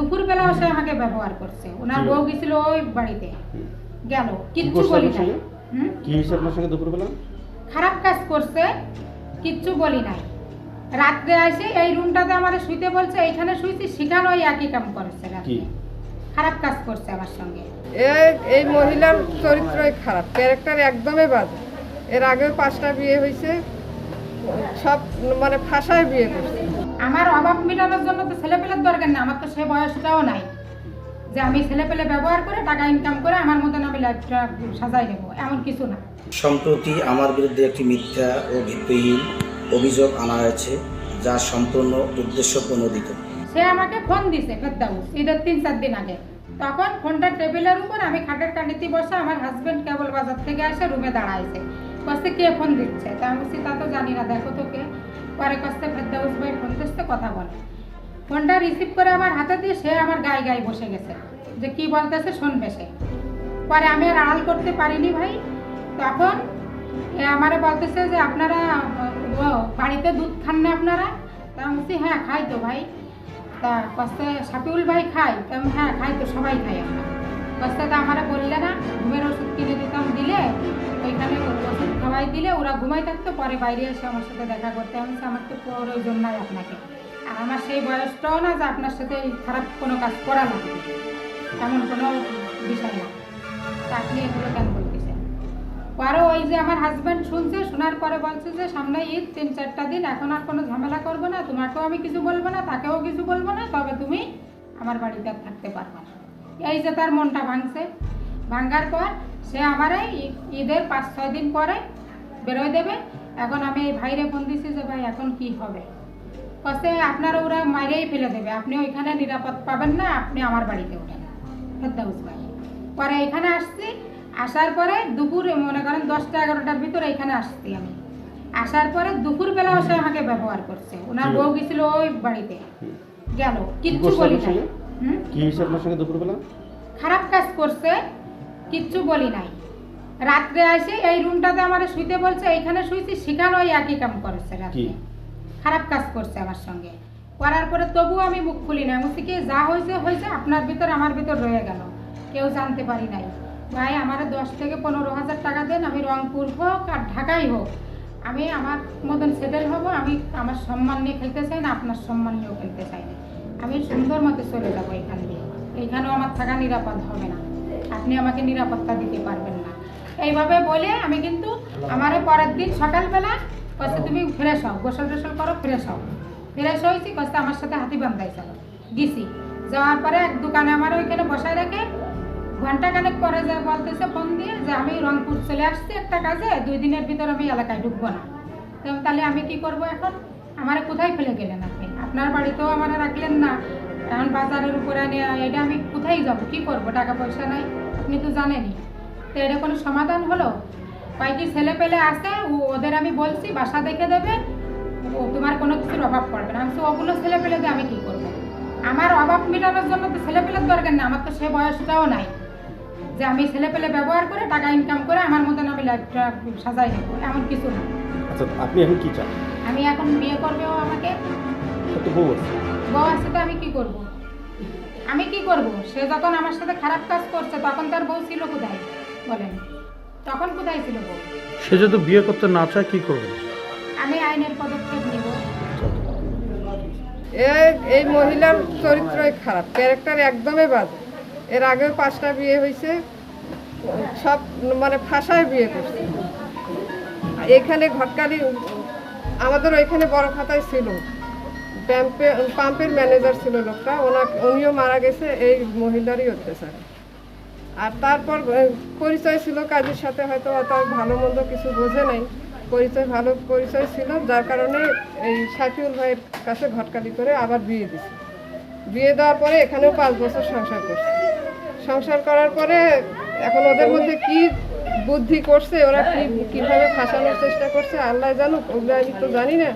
দুপুরবেলাও সে আমাকে ব্যবহার করছে। ওনার বউ গেছিল ওই বাড়িতে, গেল, কিচ্ছু বলি নাই। কি হয়েছে আপনার সঙ্গে দুপুরবেলা? খারাপ কাজ করছে, কিচ্ছু বলি নাই। রাত্রে আসে এই রুমটাতে আমার শুইতে বলছে, এইখানে শুইছি, সেখানে ওই একই কাম করেছে। রাত্রে খারাপ কাজ করছে আমার সঙ্গে। এই মহিলার চরিত্রই খারাপ, ক্যারেক্টার একদমই বাজে। এর আগেও 5টা বিয়ে হয়েছে, সব মানে ফাঁসায় বিয়ে করছে। আমার অভাব মেটানোর জন্য তো ছেলেপেলের দরকার না, আমার তো সে বয়সটাও নাই যে আমি ছেলেপেলে ব্যবহার করে টাকা ইনকাম করে আমার মতন আমি লাইফটা সাজাই নেবো, এমন কিছু না। সম্প্রতি আমার বিরুদ্ধে একটি মিথ্যা ও ভিত্তিহীন অভিযোগ আনা হয়েছে, যা সম্পূর্ণ উদ্দেশ্যপ্রণোদিত। সে আমাকে ফোন দিছে ফেরদাউস ঈদের 3-4 দিন আগে। তখন ফোনটা টেবিলের উপর, আমি খাটের কানিতে বসে, আমার হাজবেন্ড কেবল বাজার থেকে আসে রুমে দাঁড়াইছে। কষ্ট কে ফোন দিচ্ছে, তা আমি বলছি তা তো জানি না, দেখো তো কে। পরে কষ্ট ফেরদাউস ভাই ফোন দিচ্ছে, কথা বলে। ফোনটা রিসিভ করে আমার হাতে দিয়ে সে আমার গায়ে গায়ে বসে গেছে যে কি বলতেছে শুনবে সে। পরে আমি আর আড়াল করতে পারিনি ভাই। তখন এ আমারে বলতেছে যে আপনারা বাড়িতে দুধ খান না আপনারা? তা আমি বলছি হ্যাঁ খাই তো ভাই। তা কষ্টে সাপিউল ভাই খাই? তা আমি হ্যাঁ খাই তো, সবাই খাই আমরা। কষ্টে তা আমারে বললে না, ঘুমের ওষুধ কিনে দিতাম, দিলে ওইখানে ওষুধ খাওয়াই দিলে ওরা ঘুমাই থাকতো, পরে বাইরে এসে আমার সাথে দেখা করতে। আমি আমার তো প্রয়োজন নাই আপনাকে, আর আমার সেই বয়সটাও না যে আপনার সাথে খারাপ কোনো কাজ করা লাগবে, এমন কোনো বিষয় না। তা আপনি এগুলো কেন বলতেছেন? পরে ওই যে আমার হাজব্যান্ড শুনছে, শোনার পরে বলছে যে সামনে ঈদ, 3-4টা দিন, এখন আর কোনো ঝামেলা করবো না, তোমাকেও আমি কিছু বলবো না, তাকেও কিছু বলবো না, তবে তুমি আমার বাড়িতে আর থাকতে পারবে না। এই যে তার মনটা ভাঙছে। ভাঙার পর সে আমার ঈদের 5-6 দিন পরে বেরোয় দেবে। এখন আমি এই ভাইরে ফোন দিছি যে ভাই এখন কি হবে? কষ্টে আপনারা ওরা মাইরেই ফেলে দেবে, আপনি ওইখানে নিরাপদ পাবেন না, আপনি আমার বাড়িতে ওঠেন। ফেরদাউস ভাই পরে এখানে আসছি। আসার পরে দুপুরে মনে করেন 10টা-11টার ভিতরে এখানে আসছি আমি। আসার পরে দুপুরবেলাও সে আমাকে ব্যবহার করছে। ওনার বউ গেছিল ওই বাড়িতে, গেল, কিচ্ছু বলি নাই। কি হয়েছে আপনার সঙ্গে দুপুরবেলা? খারাপ কাজ করছে, কিচ্ছু বলি নাই। রাত্রে আসে এই রুমটাতে আমার শুইতে বলছে, এইখানে শুইছি, সেখানে ওই একই কাম করেছে। রাত্রে খারাপ কাজ করছে আমার সঙ্গে। করার পরে তবুও আমি মুখ খুলি না। বলছি কি যা হয়েছে হয়েছে, আপনার ভিতর আমার ভিতর রয়ে গেল, কেউ জানতে পারি নাই। ভাই আমার 10 থেকে 15,000 টাকা দেন, আমি রংপুর হোক আর ঢাকাই হোক, আমি আমার মতন সেটেল হব। আমি আমার সম্মান নিয়ে খেলতে চাই না, আপনার সম্মান নিয়েও খেলতে চাই না। আমি সুন্দর মতো চলে যাবো এখান দিয়ে, এইখানেও আমার থাকা নিরাপদ হবে না, আপনি আমাকে নিরাপত্তা দিতে পারবেন না। এইভাবে বলে আমি কিন্তু আমার পরের দিন সকালবেলা কষ্ট তুমি ফ্রেশ হও, গোসল টোসল করো, ফ্রেশ হও। ফ্রেশ হয়েছি, কষ্ট আমার সাথে হাতি বান্ধাই চলো গেছি। যাওয়ার পরে এক দোকানে আমার ওইখানে বসায় রেখে ঘন্টাখানেক পরে যা বলতেছে ফোন দিয়ে যে আমি রংপুর চলে আসছি একটা কাজে, 2 দিনের ভিতর আমি এলাকায় ঢুকবো না। তাহলে আমি কি করব এখন? আমারে কোথায় ফেলে গেলেন আপনি? আপনার বাড়িতেও আমার রাখলেন না, এখন বাজারের উপরে নিয়ে এটা আমি কোথায় যাব, কি করব? টাকা পয়সা নাই, আপনি তো জানেনই। তো এটা কোনো সমাধান হলো? কয়েকটি ছেলে পেলে আছে, ওদের আমি বলছি বাসা দেখে দেবে, ও তোমার কোনো কিছুর অভাব পড়বে না। আমি ওগুলো ছেলে পেলে দিয়ে আমি কি করব? আমার অভাব মেটানোর জন্য তো ছেলে পেলের দরকার না, আমার তো সে বয়সটাও নাই যে আমি ছেলে পেলে ব্যবহার করে টাকা ইনকাম করে আমার মতন আমি লাইফটা সাজাই নেবো, এমন কিছু না। আচ্ছা, আপনি এখন কি চান? আমি এখন বিয়ে করবে ও আমাকে, তো বউ আছে। বউ আছে, তো আমি কি করব? আমি কি করব? সে যখন আমার সাথে খারাপ কাজ করছে তখন তার বউ ছিল কোথায় বলেন? তখন কোথায় ছিল বউ? সে যদি বিয়ে করতে না চায় কি করবে? আমি আইনের পদক্ষেপ নেব। এই মহিলার চরিত্রই খারাপ, ক্যারেক্টার একদমই বাজে। এর আগেও 5টা বিয়ে হয়েছে, সব মানে ফাঁসায় বিয়ে করছে। এখানে ঘটকালি আমাদের ওইখানে বড় খাতায় ছিল, পাম্পের ম্যানেজার ছিল লোকটা, উনিও মারা গেছে এই মহিলারই অত্যাচার। আর তারপর পরিচয় ছিল কাজের সাথে, হয়তো অত ভালো মন্দ কিছু বোঝে নাই, ভালো পরিচয় ছিল, যার কারণে এই সাকিউল ভাইয়ের কাছে ঘটকালি করে আবার বিয়ে দিছে। বিয়ে দেওয়ার পরে এখানেও 5 বছর সংসার করছে। সংসার করার পরে এখন ওদের মধ্যে কি বুদ্ধি করছে, ওরা কিভাবে ফাঁসানোর চেষ্টা করছে আল্লাহ জানুক, ওগুলো আমি তো জানি না।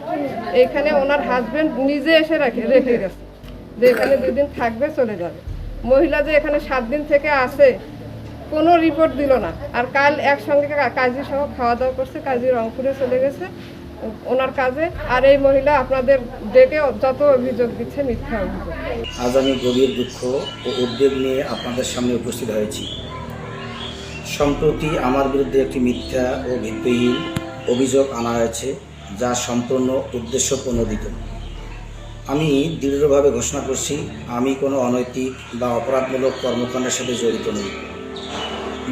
এইখানে ওনার হাজবেন্ড নিজে এসে রেখে গেছে যে এখানে 2 দিন থাকবে, চলে যাবে। মহিলা যে এখানে 7 দিন থেকে আছে, কোনো রিপোর্ট দিল না। আর কাল একসঙ্গে কাজী সহ খাওয়া দাওয়া করছে, কাজী রংপুরে চলে গেছে, ওনার কাজে। আর এই মহিলা আপনাদের ডেকে যত অভিযোগ দিচ্ছে মিথ্যা অভিযোগ। আজ আমি গভীর দুঃখ ও উদ্বেগ নিয়ে আপনাদের সামনে উপস্থিত হয়েছি। সম্প্রতি আমার বিরুদ্ধে একটি মিথ্যা ও ভিত্তিহীন অভিযোগ আনা হয়েছে, যা সম্পূর্ণ উদ্দেশ্যপ্রণোদিত। আমি দৃঢ়ভাবে ঘোষণা করছি, আমি কোনো অনৈতিক বা অপরাধমূলক কর্মকাণ্ডের সাথে জড়িত নই।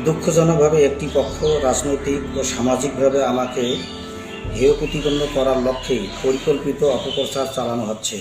দুঃখজনকভাবে একটি পক্ষ রাজনৈতিক ও সামাজিকভাবে আমাকে হেয় প্রতিপন্ন করার লক্ষ্যে পরিকল্পিত অপপ্রচার চালানো হচ্ছে।